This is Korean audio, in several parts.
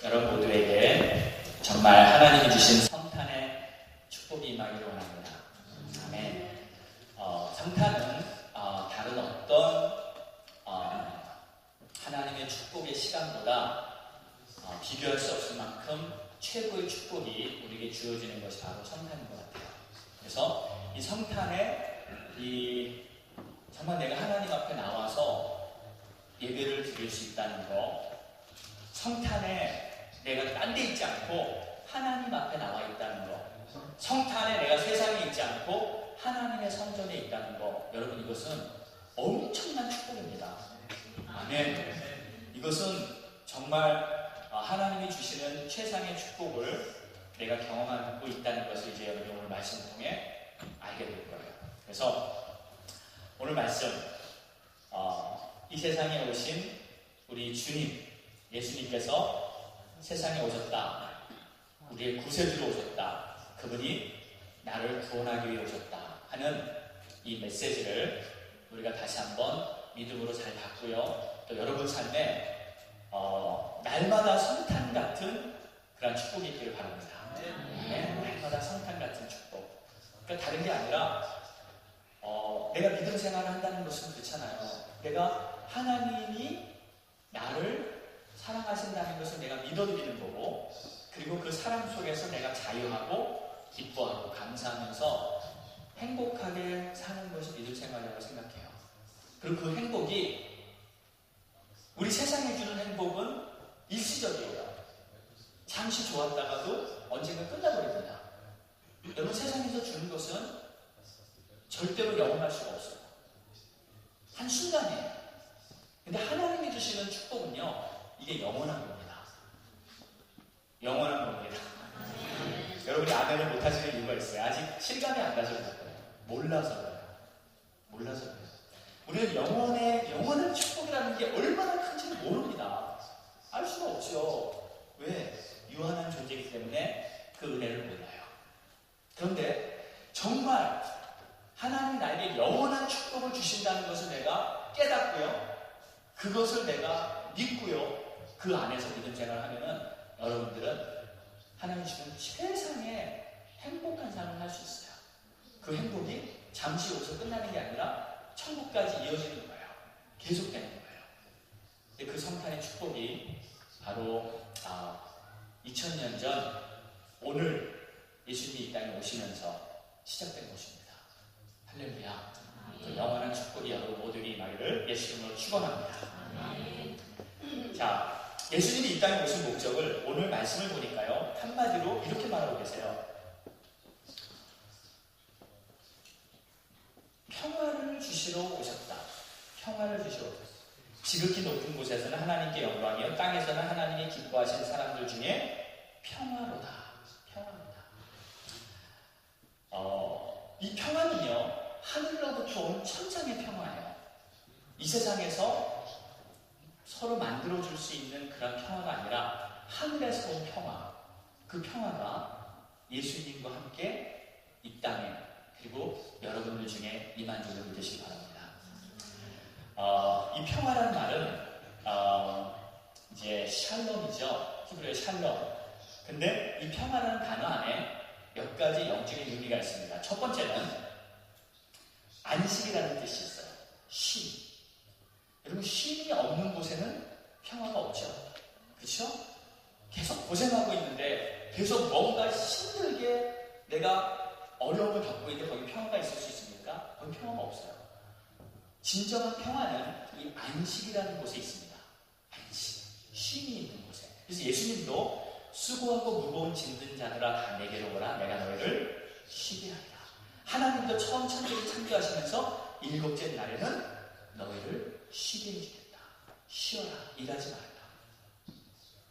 여러분 모두에게 정말 하나님이 주신 성탄의 축복이 임하기를 원합니다. 아멘. 성탄은 다른 어떤 하나님의 축복의 시간보다 비교할 수 없을 만큼 최고의 축복이 우리에게 주어지는 것이 바로 성탄인 것 같아요. 그래서 이 성탄에 정말 내가 하나님 앞에 나와서 예배를 드릴 수 있다는 거, 성탄에 내가 딴 데 있지 않고 하나님 앞에 나와 있다는 거, 성탄에 내가 세상에 있지 않고 하나님의 성전에 있다는 거, 여러분 이것은 엄청난 축복입니다. 아멘. 이것은 정말 하나님이 주시는 최상의 축복을 내가 경험하고 있다는 것을 이제 여러분 오늘 말씀을 통해 알게 될 거예요. 그래서 오늘 말씀, 이 세상에 오신 우리 주님, 예수님께서 세상에 오셨다, 우리의 구세주로 오셨다, 그분이 나를 구원하기 위해 오셨다 하는 이 메시지를 우리가 다시 한번 믿음으로 잘 받고요, 또 여러분 삶에 날마다 성탄 같은 그런 축복이 있기를 바랍니다. 네? 날마다 성탄 같은 축복. 그러니까 다른 게 아니라 내가 믿음 생활을 한다는 것은 그렇잖아요. 내가 하나님이 나를 사랑하신다는 것을 내가 믿어드리는 거고, 그리고 그 사랑 속에서 내가 자유하고 기뻐하고 감사하면서 행복하게 사는 것이 믿음 생활이라고 생각해요. 그리고 그 행복이 우리 세상에 주는 행복은 일시적이에요. 잠시 좋았다가도 언젠가 끝나버립니다. 여러분, 세상에서 주는 것은 절대로 영원할 수가 없어요. 한순간이에요. 근데 하나님이 주시는 축복은요, 이게 영원한 겁니다. 영원한 겁니다. 여러분이 아멘을 못하시는 이유가 있어요. 아직 실감이 안 가서 그럴 거예요. 몰라서 그래요. 몰라서 그래요. 우리는 영원한 축복이라는 게 얼마나 큰지를 모릅니다. 알 수가 없죠. 왜? 유한한 존재이기 때문에 그 은혜를 몰라요. 그런데 정말 하나님 나에게 영원한 축복을 주신다는 것을 내가 깨닫고요, 그것을 내가 믿고요, 그 안에서 믿음 생활을 하면은 여러분들은 하나님 주시는 최상의 행복한 삶을 할 수 있어요. 그 행복이 잠시 여기서 끝나는 게 아니라 천국까지 이어지는 거예요. 계속되는 거예요. 근데 그 성탄의 축복이 바로 2000년 전 오늘 예수님이 이 땅에 오시면서 시작된 것입니다. 할렐루야. 그 영원한 축복이 여러분 모두에게 임하기를 예수 이름으로 축원합니다. 자, 예수님이 이 땅에 오신 목적을 오늘 말씀을 보니까요, 한마디로 이렇게 말하고 계세요. 평화를 주시러 오셨다. 평화를 주시러 오셨다. 지극히 높은 곳에서는 하나님께 영광이요, 땅에서는 하나님이 기뻐하시는 사람들 중에 평화로다. 평화로다. 이 평화는요, 하늘로부터 온 천상의 평화예요. 이 세상에서 서로 만들어줄 수 있는 그런 평화가 아니라 하늘에서 온 평화, 그 평화가 예수님과 함께 이 땅에, 그리고 여러분들 중에 임한 줄을 믿으시기 바랍니다. 이 평화라는 말은 이제 샬롬이죠. 히브리어의 샬롬. 근데 이 평화라는 단어 안에 몇 가지 영적인 의미가 있습니다. 첫 번째는 안식이라는 뜻이 있어요. 쉼. 여러분, 쉼이 없는 곳에는 평화가 없죠. 그렇죠? 계속 고생하고 있는데 계속 뭔가 힘들게 내가 어려움을 겪고 있는데 거기 평화가 있을 수 있습니까? 거기 평화가 없어요. 진정한 평화는 이 안식이라는 곳에 있습니다. 안식, 쉼이 있는 곳에. 그래서 예수님도 수고하고 무거운 짐진 자들아 다 내게로 오라, 내가 너희를 쉬게 하리라. 하나님도 처음 천지를 창조하시면서 일곱째 날에는 너희를 쉬게 해주겠다. 쉬어라, 일하지 말라.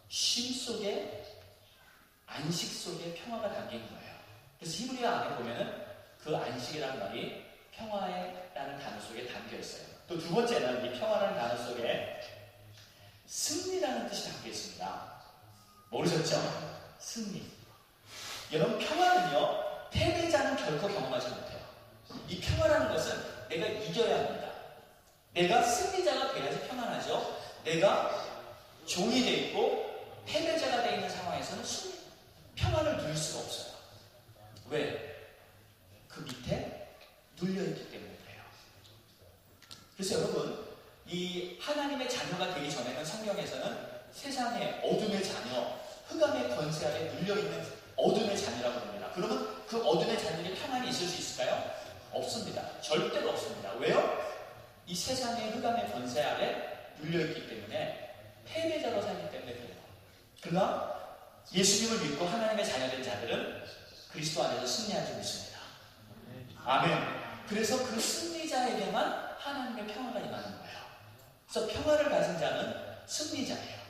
쉼 속에, 안식 속에 평화가 담긴 거예요. 그래서 히브리어 안에 보면은 그 안식이라는 말이 평화라는 단어 속에 담겨 있어요. 또 두 번째는 이 평화라는 단어 속에 승리라는 뜻이 담겨 있습니다. 모르셨죠? 승리. 여러분, 평화는요, 패배자는 결코 경험하지 못해요. 이 평화라는 것은 내가 이겨야 합니다. 내가 승리자가 돼야지 평안하죠. 내가 종이 돼 있고 패배자가 돼 세상의 어둠의 자녀, 흑암의 권세 아래 눌려있는 어둠의 자녀라고 합니다. 그러면 그 어둠의 자녀에게 평안이 있을 수 있을까요? 없습니다. 절대로 없습니다. 왜요? 이 세상의 흑암의 권세 아래 눌려있기 때문에 패배자로 살기 때문에 그래요. 그러나 예수님을 믿고 하나님의 자녀된 자들은 그리스도 안에서 승리한 줄 믿습니다. 아멘. 그래서 그 승리자에게만 하나님의 평화가 임하는 거예요. 그래서 평화를 가진 자는 승리자예요.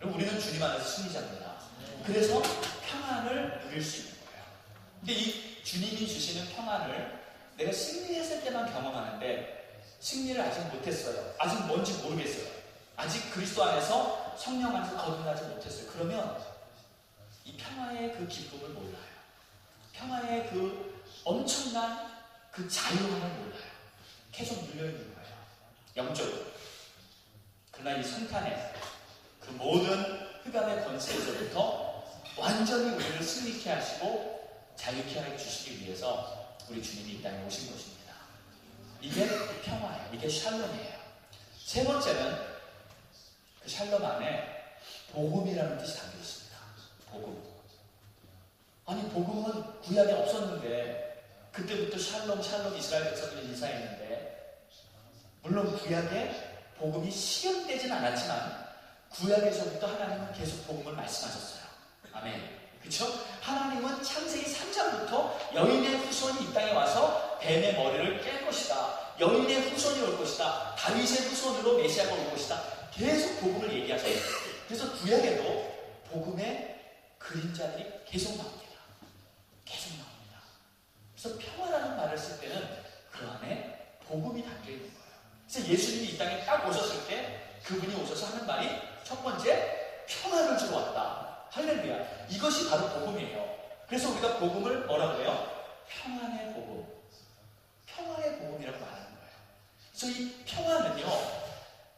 우리는 주님 안에서 승리자입니다. 그래서 평안을 누릴 수 있는 거예요. 근데 이 주님이 주시는 평안을 내가 승리했을 때만 경험하는데 승리를 아직 못했어요. 아직 뭔지 모르겠어요. 아직 그리스도 안에서 성령 안에서 거듭나지 못했어요. 그러면 이 평화의 그 기쁨을 몰라요. 평화의 그 엄청난 그 자유함을 몰라요. 계속 눌려있는 거예요. 영적으로. 그러나 이 성탄에 그 모든 흑암의 권세에서부터 완전히 우리를 승리케 하시고 자유케 하여 주시기 위해서 우리 주님이 이 땅에 오신 것입니다. 이게 평화예요. 이게 샬롬이에요. 세 번째는 그 샬롬 안에 복음이라는 뜻이 담겨 있습니다. 복음. 아니 복음은 구약에 없었는데 그때부터 샬롬 이스라엘 백성들이 인사했는데 물론 구약에 복음이 실현되진 않았지만 구약에서부터 하나님은 계속 복음을 말씀하셨어요. 아멘. 그렇죠? 하나님은 창세기 3장부터 여인의 후손이 이 땅에 와서 뱀의 머리를 깰 것이다. 여인의 후손이 올 것이다. 다윗의 후손으로 메시아가 올 것이다. 계속 복음을 얘기하셔요. 그래서 구약에도 복음의 그림자들이 계속 나옵니다. 계속 나옵니다. 그래서 평화라는 말을 쓸 때는 그 안에 복음이 담겨 있는 거예요. 그래서 예수님이 이 땅에 딱 오셨을 때 그분이 오셔서 하는 말이 첫 번째 평화를 주러 왔다. 할렐루야. 이것이 바로 복음이에요. 그래서 우리가 복음을 뭐라고 해요? 평안의 복음. 평화의 복음이라고 말하는 거예요. 그래서 이 평화는요,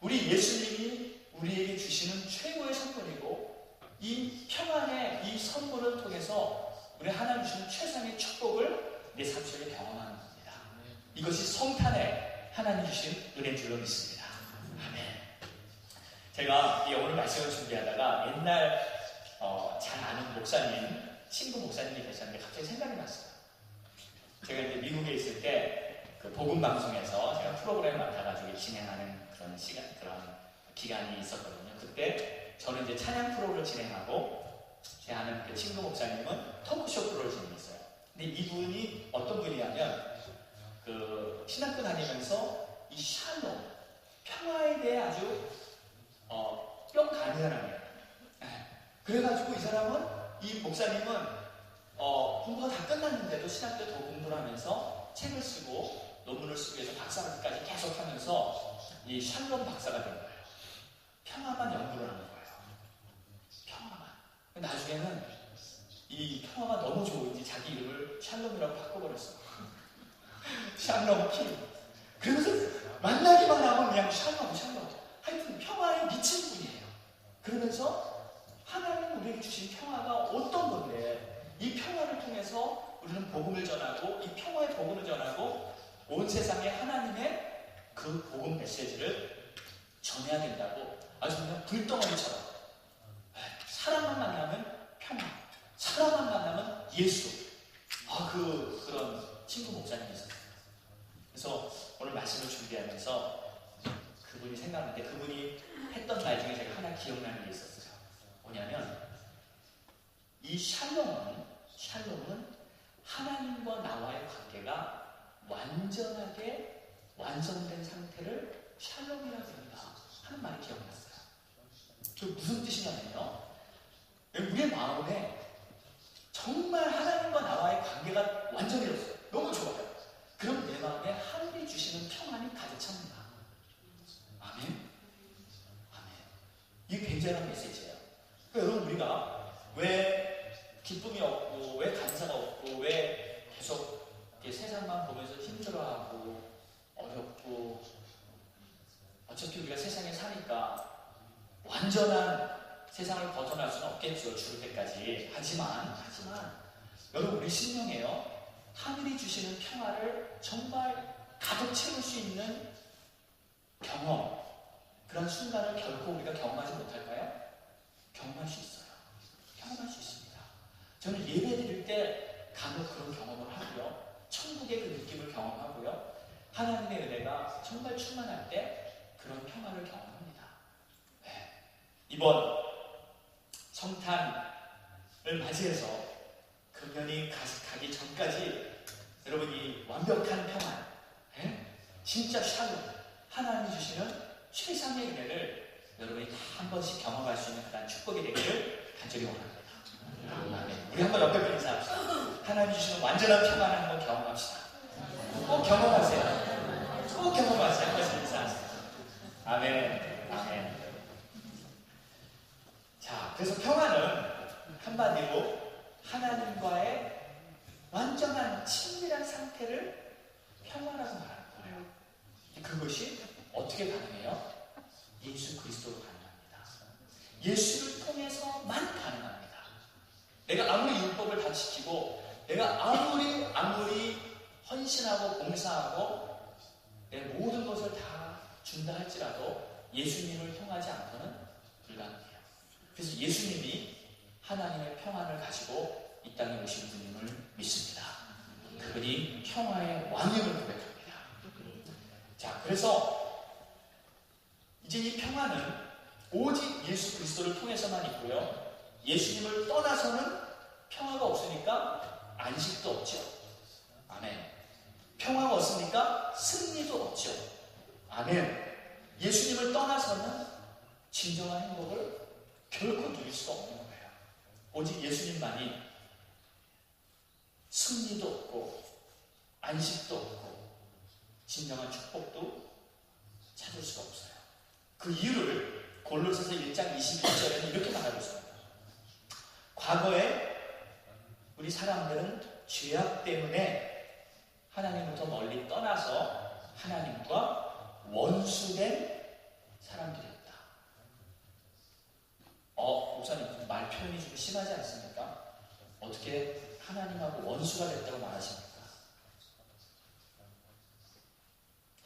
우리 예수님이 우리에게 주시는 최고의 선물이고 이 평안의 이 선물을 통해서 우리 하나님 주시는 최상의 축복을 내 삶 속에 경험하는 겁니다. 이것이 성탄에 하나님 주신 은혜인 줄로 믿습니다. 아멘. 제가 오늘 말씀을 준비하다가 옛날 잘 아는 목사님, 친구 목사님이 계셨는데 갑자기 생각이 났어요. 제가 이제 미국에 있을 때 그 복음 방송에서 제가 프로그램 맡아가지고 진행하는 그런 그런 기간이 있었거든요. 그때 저는 이제 찬양 프로를 진행하고 제 아는 그 친구 목사님은 토크쇼 프로를 진행했어요. 근데 이분이 어떤 분이냐면 그 신학교 다니면서 이 샬롬, 평화에 대해 아주 뿅 가는 사람이에요. 그래가지고 이 사람은, 이 목사님은 공부가 다 끝났는데도 신학교 더 공부를 하면서 책을 쓰고 논문을 쓰기 위해서 박사학위까지 계속 하면서 이 샬롬 박사가 된 거예요. 평화만 연구를 하는 거예요. 평화만. 나중에는 이 평화가 너무 좋은지 자기 이름을 샬롬이라고 바꿔버렸어요. 샬롬 킴. 그러면서 만나기만 하면 그냥 샬롬. 하여튼 평화에 미친 분이에요. 그러면서 하나님 우리에게 주신 평화가 어떤 건데 이 평화를 통해서 우리는 복음을 전하고 이 평화의 복음을 전하고 온 세상에 하나님의 그 복음 메시지를 전해야 된다고 아주 그냥 불덩어리처럼 사람만 만나면 평화, 사람만 만나면 예수. 그런 친구 목사님이 있었어요. 그래서 오늘 말씀을 준비하면서 그분이 생각나는데 그분이 했던 말 중에 제가 하나 기억나는 게 있었어요. 뭐냐면 이 샬롬은 하나님과 나와의 관계가 완전하게 완성된 상태를 샬롬이라고 합니다 하는 말이 기억났어요. 그 무슨 뜻이냐면요, 우리의 마음에 정말 하나님과 나와의 관계가 완전해졌어요. 너무 좋아요. 그럼 내 마음에 하나님이 주시는 평안이 가득 찹니다. 아멘. 이게 굉장한 메시지예요. 그러니까 여러분, 우리가 왜 기쁨이 없고 왜 감사가 없고 왜 계속 세상만 보면서 힘들어하고 어렵고, 어차피 우리가 세상에 사니까 완전한 세상을 벗어날 수는 없겠죠, 죽을 때까지. 하지만 여러분, 우리 심령에요, 하늘이 주시는 평화를 정말 가득 채울 수 있는 경험, 그런 순간을 결코 우리가 경험하지 못할까요? 바로 그런 경험을 하고요. 천국의 그 느낌을 경험하고요. 하나님의 은혜가 정말 충만할 때 그런 평화를 경험합니다. 네. 이번 성탄을 맞이해서 금년이 가기 전까지 여러분이 완벽한 평안, 네? 진짜 샬롬, 하나님이 주시는 최상의 은혜를 여러분이 다 한 번씩 경험할 수 있는 그런 축복이 되기를 간절히 원합니다. 아멘. 우리 한번 옆에 분 인사합시다. 하나님이 주시는 완전한 평안을 한번 경험합시다. 꼭 경험하세요. 꼭 경험하세요. 한 번씩 인사하세요. 아멘. 아멘. 자, 그래서 평안은 한마디로 하나님과의 완전한 친밀한 상태를 평안이라고 말하는 거예요. 그것이 어떻게 가능해요? 예수 그리스도로 가능합니다. 예수를 통해서만 가능합니다. 내가 아무리 율법을 다 지키고 내가 아무리 헌신하고 봉사하고 내 모든 것을 다 준다 할지라도 예수님을 통하지 않고는 불가능해요. 그래서 예수님이 하나님의 평안을 가지고 이 땅에 오신 분임을 믿습니다. 그분이 평화의 왕임을 고백합니다. 자, 그래서 이제 이 평화는 오직 예수 그리스도를 통해서만 있고요. 예수님을 떠나서는 평화가 없으니까 안식도 없죠. 아멘. 평화가 없으니까 승리도 없죠. 아멘. 예수님을 떠나서는 진정한 행복을 결코 누릴 수가 없는 거예요. 오직 예수님만이 승리도 없고 안식도 없고 진정한 축복도 찾을 수가 없어요. 그 이유를 골로새서 1장 21절에는 이렇게 말하고 있습니다. 과거에 우리 사람들은 죄악 때문에 하나님부터 멀리 떠나서 하나님과 원수된 사람들이었다. 목사님, 말 표현이 좀 심하지 않습니까? 어떻게 하나님하고 원수가 됐다고 말하십니까?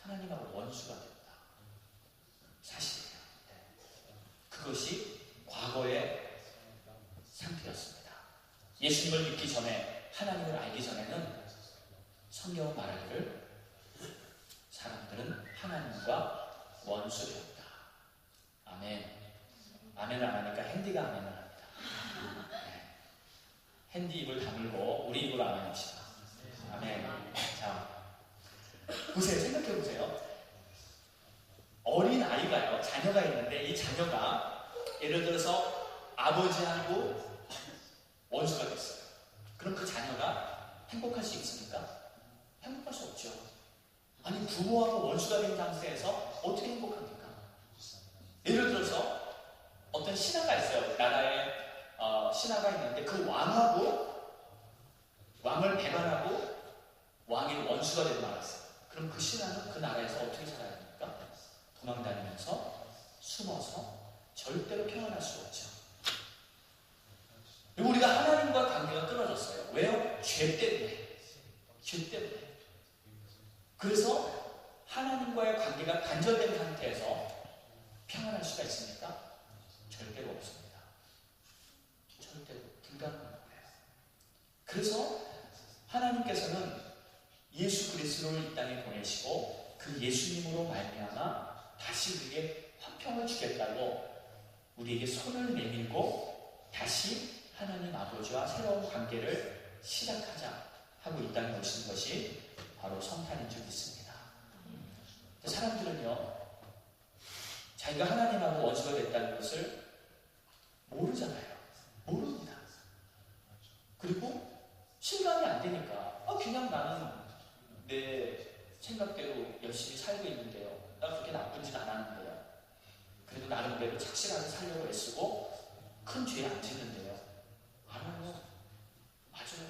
하나님하고 원수가 됐다. 사실이에요. 그것이 과거의 상태였습니다. 예수님을 믿기 전에, 하나님을 알기 전에는 성경은 말하기를 사람들은 하나님과 원수되었다. 아멘. 아멘을 안 하니까 핸디가 아멘을 합니다. 네. 핸디 입을 다물고 우리 입으로 아멘 합시다. 아멘. 자, 보세요. 생각해 보세요. 어린 아이가요, 자녀가 있는데 이 자녀가 예를 들어서 아버지하고 원수가 됐어요. 그럼 그 자녀가 행복할 수 있습니까? 행복할 수 없죠. 아니, 부모하고 원수가 된 상태에서 어떻게 행복합니까? 예를 들어서 어떤 신하가 있어요. 나라에 신하가 있는데 그 왕을 배반하고 왕의 원수가 되고 말았어요. 그럼 그 신하는 그 나라에서 어떻게 살아야 됩니까? 도망다니면서 숨어서 절대로 평안할 수 없죠. 그리고 우리가 하나님과 관계가 끊어졌어요. 왜요? 죄 때문에. 죄 때문에. 그래서 하나님과의 관계가 단절된 상태에서 평안할 수가 있습니까? 절대로 없습니다. 절대로 불가능한 거예요. 그래서 하나님께서는 예수 그리스도를 이 땅에 보내시고 그 예수님으로 말미암아 다시 우리에게 화평을 주겠다고 우리에게 손을 내밀고 다시 하나님 아버지와 새로운 관계를 시작하자 하고 이 땅에 오신 것이 바로 성탄인 줄 믿습니다. 사람들은요, 자기가 하나님하고 원수가 됐다는 것을 모르잖아요. 모릅니다. 그리고 실감이 안 되니까 그냥 나는 내 생각대로 열심히 살고 있는데요. 나 그렇게 나쁜 짓 안 하는데요. 그래도 나름대로 착실하게 살려고 애쓰고 큰 죄 안 짓는데요. 알아요. 맞아요.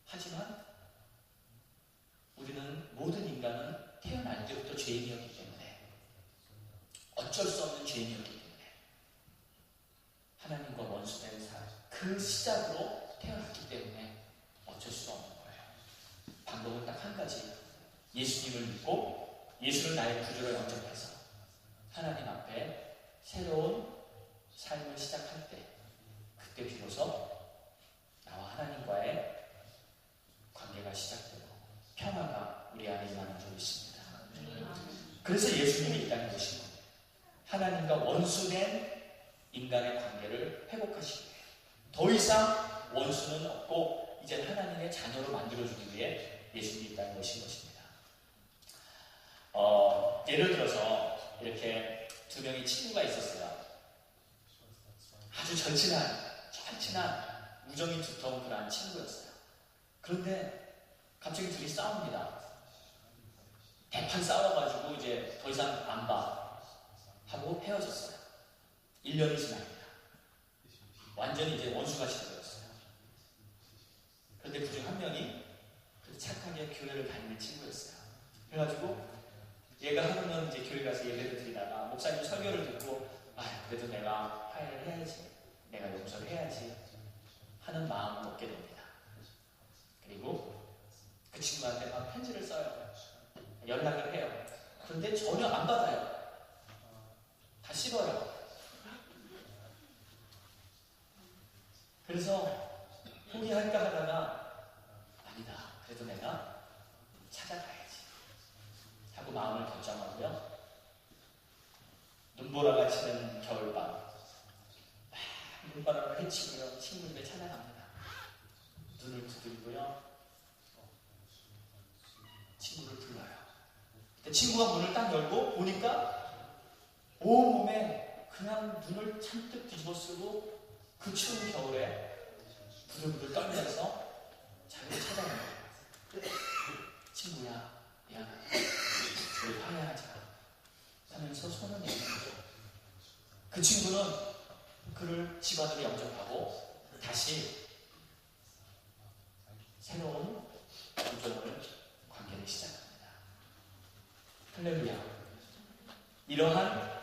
하지만 우리는, 모든 인간은 태어날 때부터 죄인이었기 때문에, 어쩔 수 없는 죄인이었기 때문에 하나님과 원수된 삶, 그 시작으로 태어났기 때문에 어쩔 수 없는 거예요. 방법은 딱 한 가지. 예수님을 믿고 예수를 나의 구주로 영접해서 하나님 앞에 새로운 삶을 시작할 때, 그때 비로소 나와 하나님과의 관계가 시작되고 평화가 우리 안에 임하는 줄 있습니다. 그래서 예수님이 이 땅에 오신 겁니다. 하나님과 원수된 인간의 관계를 회복하시기 위해 더 이상 원수는 없고 이제 하나님의 자녀로 만들어주기 위해 예수님이 이 땅에 오신 것입니다. 예를 들어서 이렇게 두 명의 친구가 있었어요. 아주 절친한 우정이 두터운 그러한 친구였어요. 그런데 갑자기 둘이 싸웁니다. 대판 싸워가지고 이제 더 이상 안 봐 하고 헤어졌어요. 1년이 지납니다. 완전히 이제 원수가 되어버렸어요. 그런데 그중 한 명이 착하게 교회를 다니는 친구였어요. 그래가지고 얘가 하루는 이제 교회 가서 예배를 드리다가 목사님 설교를 듣고 그래도 내가 화해를 해야지, 내가 용서를 해야지 하는 마음을 먹게 됩니다. 그리고 그 친구한테 막 편지를 써요. 연락을 해요. 그런데 전혀 안 받아요. 다 싫어요. 그래서 포기할까 하다가 아니다, 그래도 내가 찾아가야지 하고 마음을 결정하고요. 눈보라가 치는 겨울밤 눈바람을 헤치고요. 친구 집에 찾아갑니다. 눈을 두드리고요. 친구를 불러요. 그때 친구가 문을 딱 열고 보니까 온몸에 그냥 눈을 잔뜩 뒤집어 쓰고 그 추운 겨울에 부들부들 떨면서 자기를 찾아가는 거예요. 친구야, 미안하다. 우리 화해하자 하면서 손을 내는 거예요. 그 친구는 그를 집안으로 영접하고 다시 새로운 우정을 관계를 시작합니다. 할렐루야. 이러한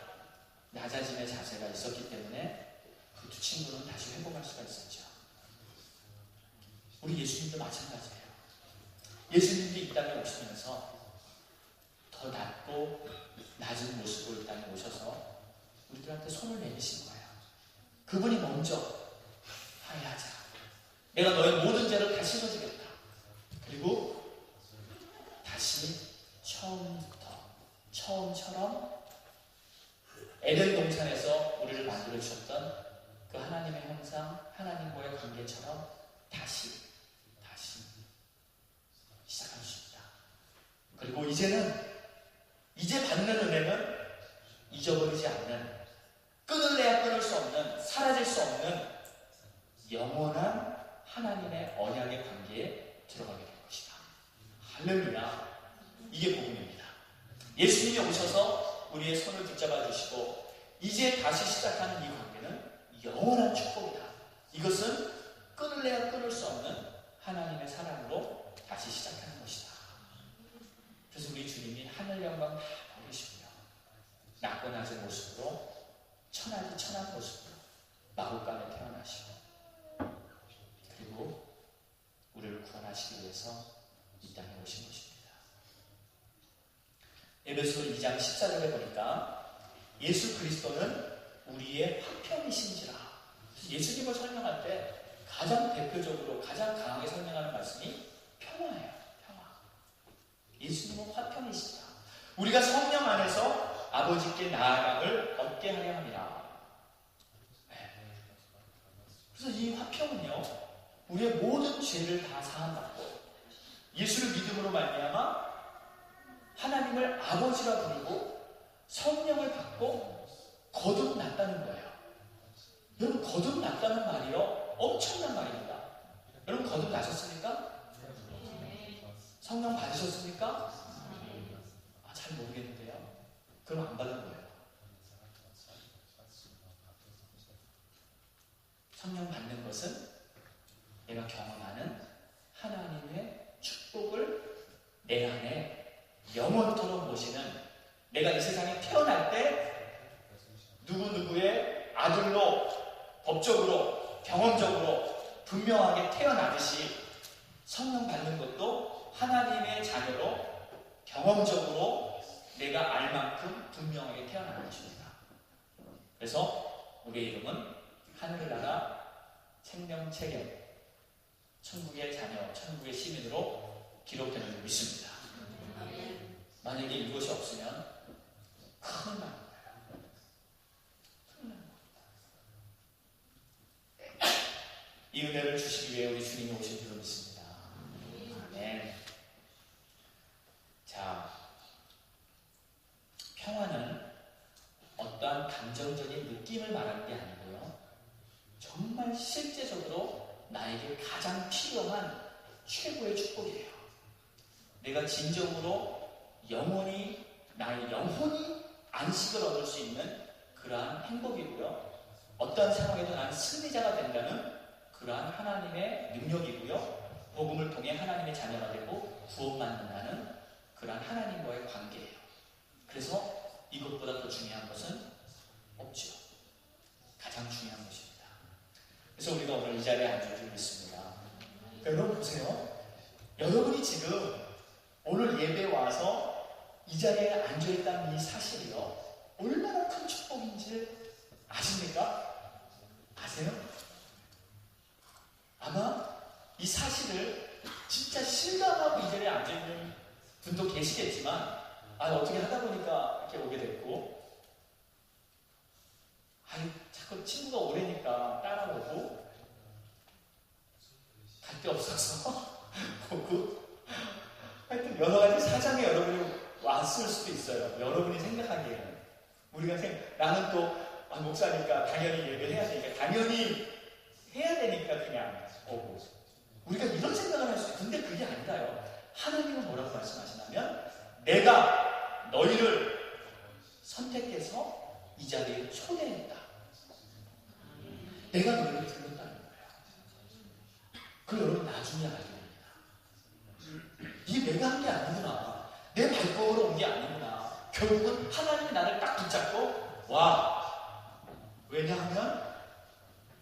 낮아짐의 자세가 있었기 때문에 그 두 친구는 다시 회복할 수가 있었죠. 우리 예수님도 마찬가지예요. 예수님도 이 땅에 오시면서 더 낮고 낮은 모습으로 이 땅에 오셔서 우리들한테 손을 내미신 거예요. 그분이 먼저 화해하자. 내가 너의 모든 죄를 다 씻어주겠다. 그리고 다시 처음처럼 에덴 동산에서 우리를 만들어 주셨던 그 하나님의 형상, 하나님과의 관계처럼 다시 시작할 수 있다. 그리고 이제 받는 은혜는 잊어버리지 않는, 끊을래야 끊을 수 없는, 사라질 수 없는 영원한 하나님의 언약의 관계에 들어가게 될 것이다. 할렐루야. 이게 복음입니다. 예수님이 오셔서 우리의 손을 붙잡아 주시고 이제 다시 시작하는 이 관계는 영원한 축복이다. 이것은 끊을래야 끊을 수 없는 하나님의 사랑으로 다시 시작하는 것이다. 그래서 우리 주님이 하늘 영광 다 버리시고요. 낮고 낮은 모습으로 천하디 천한 모습으로 마구간에 태어나시고 그리고 우리를 구원하시기 위해서 이 땅에 오신 것입니다. 에베소서 2장 14절에 보니까 예수 그리스도는 우리의 화평이신지라. 예수님을 설명할 때 가장 대표적으로 가장 강하게 설명하는 말씀이 평화예요. 평화. 예수님은 화평이시다. 우리가 성령 안에서 아버지께 나아감을 얻게 하려 합니다. 그래서 이 화평은요, 우리의 모든 죄를 다 사함받고 예수를 믿음으로 말미암아 하나님을 아버지라 부르고 성령을 받고 거듭났다는 거예요. 여러분, 거듭났다는 말이요, 엄청난 말입니다. 여러분, 거듭나셨습니까? 성령 받으셨습니까? 잘 모르겠는데요. 그럼 안 받은 거예요. 성령 받는 것은 내가 경험하는 하나님의 축복을 내 안에 영원토록 모시는, 내가 이 세상에 태어날 때 누구누구의 아들로 법적으로 경험적으로 분명하게 태어나듯이 성령 받는 것도 하나님의 자녀로 경험적으로 내가 알 만큼 분명하게 태어나는 것입니다. 그래서 우리의 이름은 하늘나라 생명체계 천국의 자녀, 천국의 시민으로 기록되는 줄 믿습니다. 만약에 이것이 없으면 큰일 납니다. 이 은혜를 주시기 위해 우리 주님이 오신 줄로 믿습니다. 아멘. 자, 평화는 어떠한 감정적인 느낌을 말하는 게 아니고요. 정말 실제적으로 나에게 가장 필요한 최고의 축복이에요. 내가 진정으로 영원히, 나의 영혼이 안식을 얻을 수 있는 그러한 행복이고요. 어떠한 상황에도 나는 승리자가 된다는 그러한 하나님의 능력이고요. 복음을 통해 하나님의 자녀가 되고 구원받는다는 그러한 하나님과의 관계예요. 그래서 이것보다 더 중요한 것은 없죠. 가장 중요한 것입니다. 그래서 우리가 오늘 이 자리에 앉을 줄 믿습니다. 여러분 보세요. 여러분이 지금 오늘 예배에 와서 이 자리에 앉아있다는 이 사실이요. 얼마나 큰 축복인지 아십니까? 아세요? 아마 이 사실을 진짜 실감하고 이 자리에 앉아있는 분도 계시겠지만 어떻게 하다 보니까 이렇게 오게 됐고 자꾸 친구가 오래니까 따라오고 갈 데 없어서 오고 하여튼 여러 가지 사정에 여러분이 왔을 수도 있어요. 여러분이 생각하기에는 나는 또 목사니까 당연히 예배를 해야 되니까 당연히 해야 되니까 그냥 오고 우리가 이런 생각을 할 수 있어요. 근데 그게 아니라요. 하나님은 뭐라고 말씀하시냐면 내가 너희를 선택해서 이 자리에 초대했다. 내가 너희를 불렀다는 거예요. 그걸 여러분 나중에 알게 됩니다. 이게 내가 한 게 아니구나. 내 발걸음으로 온 게 아니구나. 결국은 하나님이 나를 딱 붙잡고 와. 왜냐하면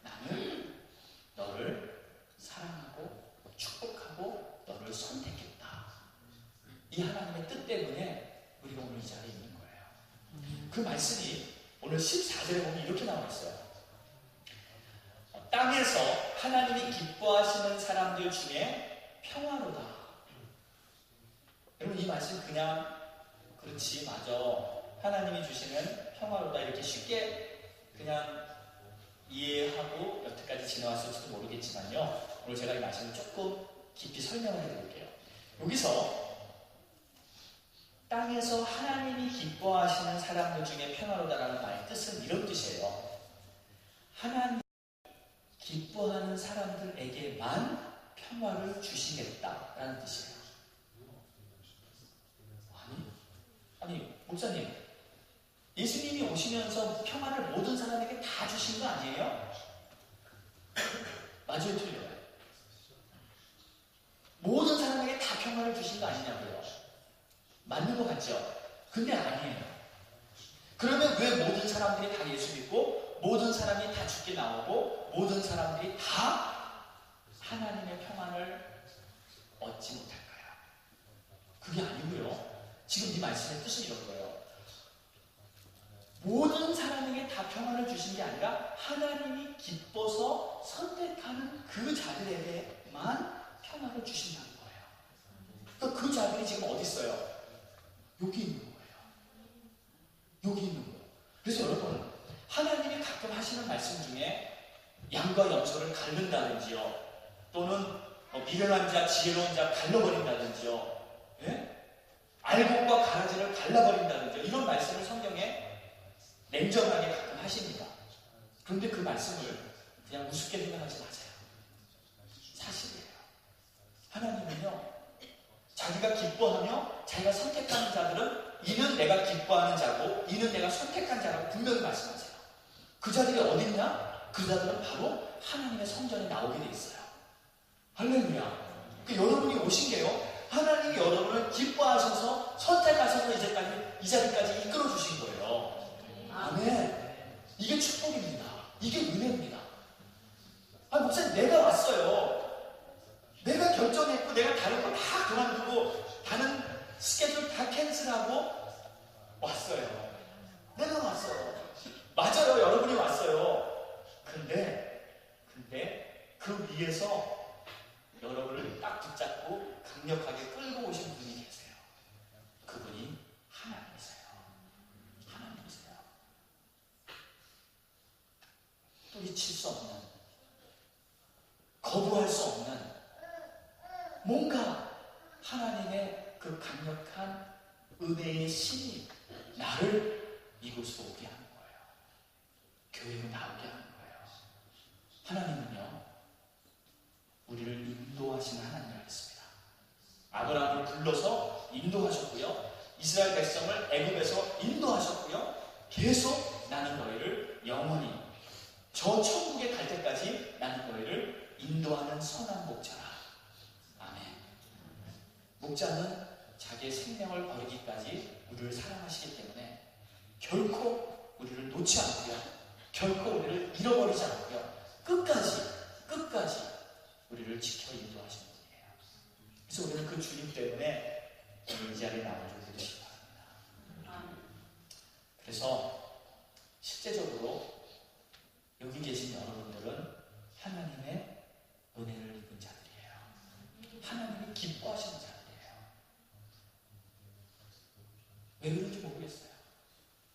나는 너를 사랑하고 축복하고 너를 선택했다. 이 하나님의 뜻 때문에 우리가 오늘 이 자리에 있는 거예요. 그 말씀이 오늘 14절에 보면 이렇게 나와 있어요. 땅에서 하나님이 기뻐하시는 사람들 중에 평화로다. 여러분 이 말씀 그냥 그렇지 맞아 하나님이 주시는 평화로다 이렇게 쉽게 그냥 이해하고 여태까지 지나왔을지도 모르겠지만요. 오늘 제가 이 말씀을 조금 깊이 설명을 해드릴게요. 여기서 땅에서 하나님이 기뻐하시는 사람들 중에 평화로다라는 말의 뜻은 이런 뜻이에요. 하나님이 기뻐하는 사람들에게만 평화를 주시겠다라는 뜻이에요. 아니 목사님 예수님이 오시면서 평화를 모든 사람에게 다 주신 거 아니에요? 맞아요, 틀려요? 모든 사람에게 다 평화를 주신 거 아니냐고요? 맞는 것 같죠? 근데 아니에요. 그러면 왜 모든 사람들이 다 예수 믿고 모든 사람이 다 죽게 나오고 모든 사람들이 다 하나님의 평안을 얻지 못할까요? 그게 아니고요. 지금 이 말씀의 뜻은 이런 거예요. 모든 사람에게 다 평안을 주신 게 아니라 하나님이 기뻐서 선택하는 그 자들에게만 평안을 주신다는 거예요. 그러니까 그 자들이 지금 어디 있어요? 여기 있는 거예요. 여기 있는 거예요. 그래서 여러분 하나님이 가끔 하시는 말씀 중에 양과 염소를 가른다든지요. 또는 미련한 자, 지혜로운 자 갈라버린다든지요. 예? 알곡과 가라지를 갈라버린다든지요. 이런 말씀을 성경에 냉정하게 가끔 하십니다. 그런데 그 말씀을 그냥 우습게 생각하지 마세요. 사실이에요. 하나님은요. 자기가 기뻐하며 자기가 선택하는 자들은 이는 내가 기뻐하는 자고 이는 내가 선택한 자라고 분명히 말씀하세요. 그 자들이 어디 있냐? 그 자들은 바로 하나님의 성전에 나오게 돼 있어요. 할렐루야. 여러분이 오신 게요. 하나님이 여러분을 기뻐하셔서 선택하셔서 이 자리까지 이끌어 주신 거예요. 아멘. 이게 축복입니다. 이게 은혜입니다. 목사님 내가 왔어요. 내가 결정했고 내가 다른 거 다 그만두고 다른 스케줄 다 캔슬하고 왔어요. 내가 왔어요. 맞아요. 여러분이 왔어요. 근데 그 위에서 여러분을 딱 붙잡고 강력하게 끌고 오신 분이 계세요. 그분이 하나님이세요. 하나님이세요. 뿌리칠 수 없는, 거부할 수 없는 뭔가 하나님의 그 강력한 은혜의 신이 나를 이곳으로 오게 하는 거예요. 교회로 나오게 하는 거예요. 하나님은요, 우리를 인도하시는 하나님이었습니다. 아브라함을 불러서 인도하셨고요, 이스라엘 백성을 애굽에서 인도하셨고요, 계속 나는 너희를 영원히 저 천국에 갈 때까지 나는 너희를 인도하는 선한 목자라. 아멘. 목자는 자기의 생명을 버리기까지 우리를 사랑하시기 때문에 결코 우리를 놓지 않고요, 결코 우리를 잃어버리지 않고요, 끝까지 우리를 지켜 인도하시는 분이에요. 그래서 우리는 그 주님 때문에 오늘 이 자리에 나와주게 되시기 바랍니다. 그래서 실제적으로 여기 계신 여러분들은 하나님의 은혜를 입은 자들이에요. 하나님이 기뻐하시는 자들이에요. 왜 그런지 모르겠어요.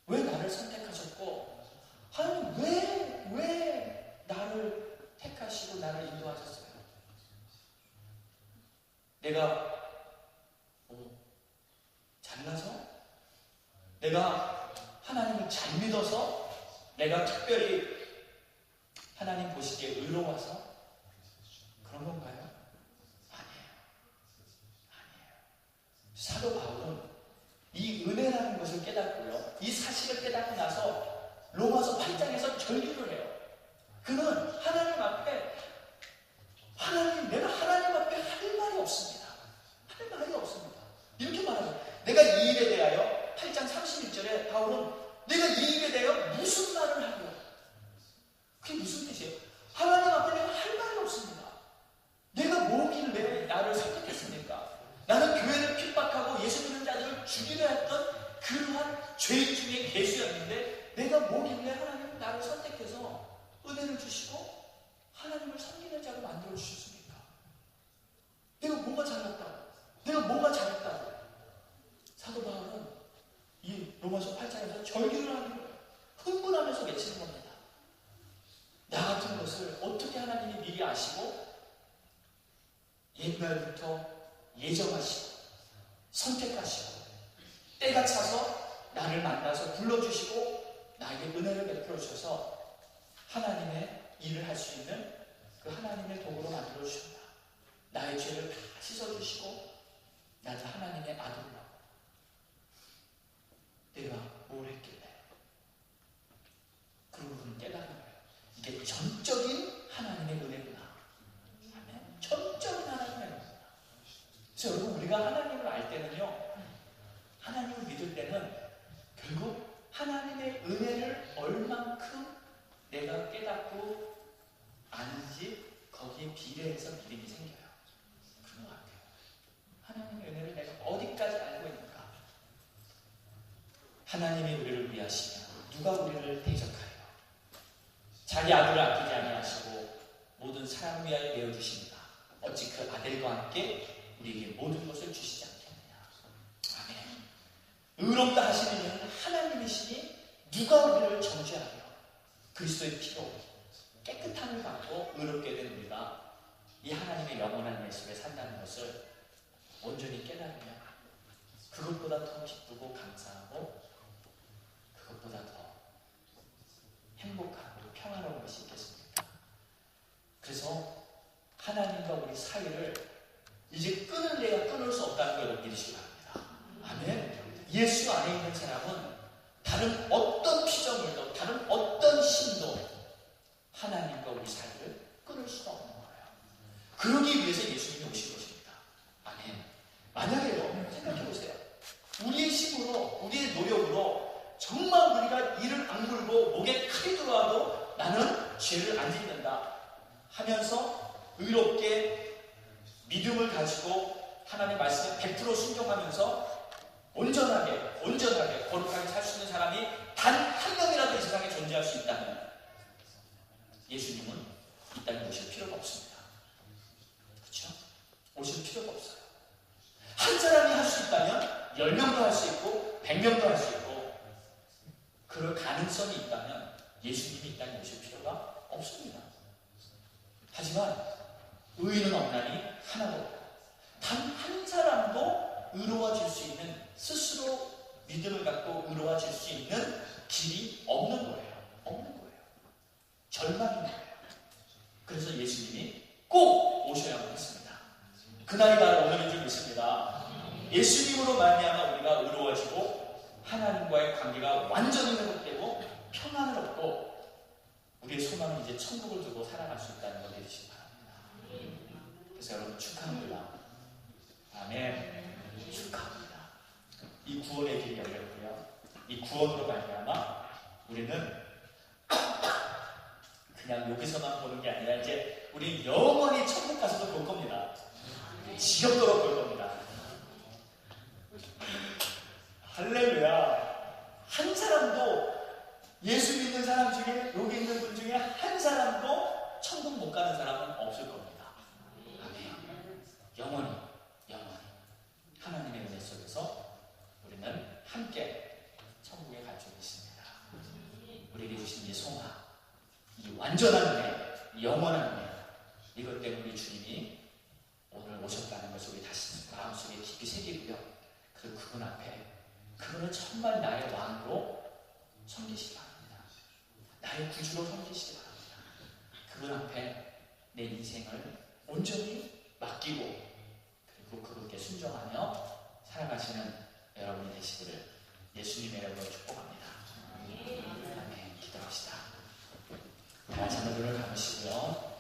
왜 나를 선택하셨고, 하나님 왜 나를 택하시고 나를 인도하셨어요? 내가 잘나서? 내가 하나님을 잘 믿어서? 내가 특별히 하나님 보시기에 의로워서 그런 건가요? 아니에요. 사도 바울은 이 은혜라는 것을 깨닫고요, 이 사실을 깨닫고 나서 로마서 8장에서 절규를 해요. 그는 하나님 앞에, 내가 하나님 앞에 할 말이 없습니다. 할 말이 없습니다. 이렇게 말하죠. 내가 이 일에 대하여 8장 31절에 바울은 내가 이 일에 대하여 무슨 말을 하고, 그게 무슨 뜻이에요? 하나님 앞에 내가 할 말이 없습니다. 내가 뭐길래 나를 선택했습니까? 나는 교회를 핍박하고 예수 믿는 자들을 죽이려 했던 그러한 죄인 중에 개수였는데 내가 뭐길래 하나님은 나를 선택해서 은혜를 주시고 하나님을 섬기는 자로 만들어 주셨습니까? 내가 뭐가 잘났다고? 내가 뭐가 잘했다고? 사도 바울은 이 로마서 8장에서 절규를 하는 거예요. 흥분하면서 외치는 겁니다. 나 같은 것을 어떻게 하나님이 미리 아시고 옛날부터 예정하시고 선택하시고 때가 차서 나를 만나서 불러주시고 나에게 은혜를 베풀어 주셔서 하나님의 일을 할 수 있는 그 하나님의 도구로 만들어 주셨다. 나의 죄를 다 씻어주시고 나도 하나님의 아들로 내가 뭘 했길래 그런 부분을 깨닫는 거예요. 이게 전적인 하나님의 은혜구나. 아멘. 전적인 하나님의 은혜구나. 그래서 여러분, 우리가 하나님을 알 때는요, 하나님을 믿을 때는 결국 하나님의 은혜를 얼만큼 내가 깨닫고 아는지 거기에 비례해서 믿음이 생겨요. 그런 것 같아요. 하나님의 은혜를 내가 어디까지 알고 있는가? 하나님이 우리를 위하시며 누가 우리를 대적하여 자기 아들을 아끼지 아니하시고 모든 사람 위하여 내어주십니다. 어찌 그 아들과 함께 우리에게 모든 것을 주시지 않겠느냐. 아멘. 의롭다 하시는 이는 하나님이시니 누가 우리를 정죄하며 그리스도의 피로 깨끗함을 받고 의롭게 된 우리가 이 하나님의 영원한 예수에 산다는 것을 온전히 깨달으면 그것보다 더 기쁘고 감사하고 그것보다 더 행복하고 평안한 것이 있겠습니까? 그래서 하나님과 우리 사이를 이제 끊을래야 끊을 수 없다는 걸 믿으시기 바랍니다. 아멘. 예수 안에 있는 사람은 다른 어떤 피조물도 다른 어떤 신도 하나님과 우리 사이를 끊을 수가 없는 거예요. 그러기 위해서 예수님이 오신 것입니다. 아멘. 만약에요, 생각해보세요. 우리의 힘으로, 우리의 노력으로 정말 우리가 이를 악물고 목에 칼이 들어와도 나는 죄를 안 짓는다 하면서 의롭게 믿음을 가지고 하나님의 말씀에 100% 순종하면서 온전하게 거룩하게 살 수 있는 사람이 단 한 명이라도 이 세상에 존재할 수 있다면 예수님은 이 땅에 오실 필요가 없습니다. 그렇죠? 오실 필요가 없어요. 한 사람이 할 수 있다면 10명도 할 수 있고 100명도 할 수 있고 그럴 가능성이 있다면 예수님이 이 땅에 오실 필요가 없습니다. 하지만 의인은 없나니 하나도 없다. 단 한 사람도 의로워질 수 있는, 스스로 믿음을 갖고 의로워질 수 있는 길이 없는 거예요. 없는 거예요. 절망인 거예요. 그래서 예수님이 꼭 오셔야만 했습니다. 그날이 바로 오늘인 줄 믿습니다. 예수님으로 말미암아 우리가 의로워지고 하나님과의 관계가 완전히 회복되고 평안을 얻고 우리의 소망은 이제 천국을 두고 살아갈 수 있다는 걸 믿으시기 바랍니다. 그래서 여러분 축하합니다. 아멘. 축하합니다. 이 구원의 길이 열렸고요. 이 구원으로 말미암아 우리는 그냥 여기서만 보는 게 아니라 이제 우리 영원히 천국 가서도 볼 겁니다. 지겹도록 볼 겁니다. 할렐루야. 한 사람도, 예수 믿는 사람 중에, 여기 있는 분 중에 한 사람도 천국 못 가는 사람은 없을 겁니다. 아멘. 영원히 하나님의 은혜 속에서 우리는 함께 천국에 갈 줄 믿습니다. 우리에게 주신 이 소망, 이 완전한 은혜, 이 영원한 은혜, 이것 때문에 주님이 오늘 오셨다는 것을 우리 다시 마음속에 깊이 새기고요. 그리고 그분 앞에, 그분을 정말 나의 왕으로 섬기시기 바랍니다. 나의 구주로 섬기시기 바랍니다. 그분 앞에 내 인생을 온전히 맡기고 그리고 그분께 순종하며 살아가시는 여러분이 되시기를 예수님의 이름으로 축복합니다. 아멘. 기도합시다. 다 같이 한번 눈을 감으시고요.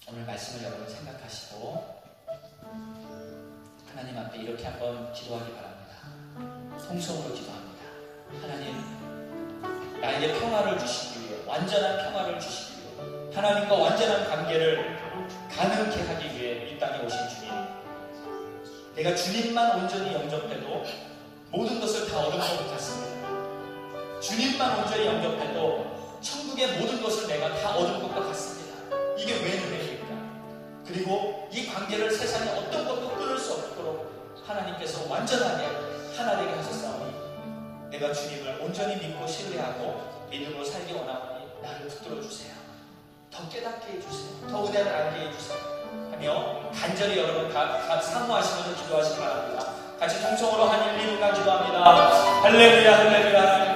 오늘 말씀을 여러분 생각하시고 하나님 앞에 이렇게 한번 기도하기 바랍니다. 통성으로 기도합니다. 하나님, 나에게 평화를 주시기 위해, 완전한 평화를 주시기 위해, 하나님과 완전한 관계를 가능케 하기 위해 이 땅에 오신 주님, 내가 주님만 온전히 영접해도 모든 것을 다 얻은 것 같습니다. 주님만 온전히 영접해도 천국의 모든 것을 내가 다 얻은 것과 같습니다. 이게 왜 은혜입니까? 그리고 이 관계를 세상에 어떤 것도 끊을 수 없도록 하나님께서 완전하게 하나 되게 하셨사오니 내가 주님을 온전히 믿고 신뢰하고 믿음으로 살기 원하오니 나를 붙들어 주세요. 더 깨닫게 해주세요. 더 은혜를 알게 해주세요. 하며 간절히 여러분 다 사모하시면서 기도하시기 바랍니다. 같이 통성으로 한 1, 2분간 기도합니다. 할렐루야 할렐루야.